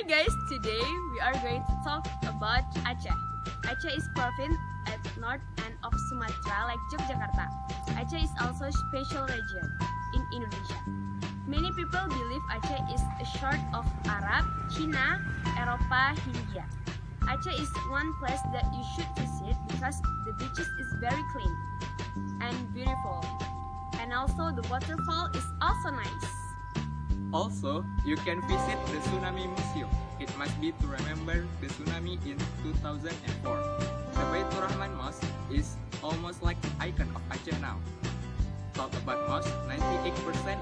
Hi guys, today we are going to talk about Aceh. Aceh is province at north end of Sumatra like Yogyakarta. Aceh is also a special region in Indonesia. Many people believe Aceh is a sort of Arab, China, Eropa, Hindia. Aceh is one place that you should visit because the beaches is very clean and beautiful. And also the waterfall is also nice. Also, you can visit the Tsunami Museum. It must be to remember the tsunami in 2004. The Baitur Rahman Mosque is almost like the icon of Aceh now. Talk about mosque, 98%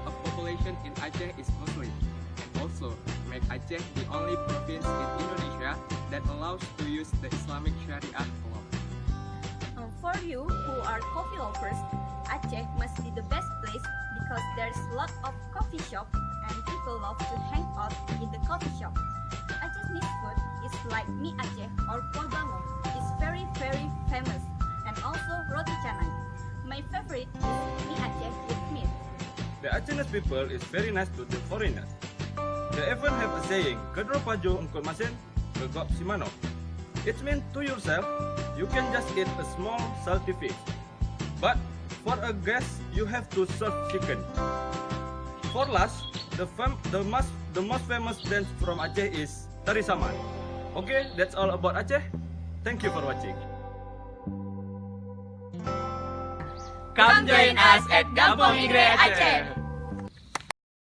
of population in Aceh is Muslim. And also, make Aceh the only province in Indonesia that allows to use the Islamic Sharia law. For you who are coffee lovers, Aceh must be the best place because there's a lot of coffee shop and people love to hang out in the coffee shop. Aceh's food is like mie Aceh or polbango. It's very famous, and also roti canai. My favorite is mie Aceh with meat. The Acehese people is very nice to the foreigners. They even have a saying, "Kedro pajo engkol masen, kegop simano." It means to yourself, you can just eat a small salty fish. But for a guest, you have to serve chicken. For last, the most famous dance from Aceh is Tari Saman. Okay, that's all about Aceh. Thank you for watching. Come join us at Gampong Inggreh Aceh.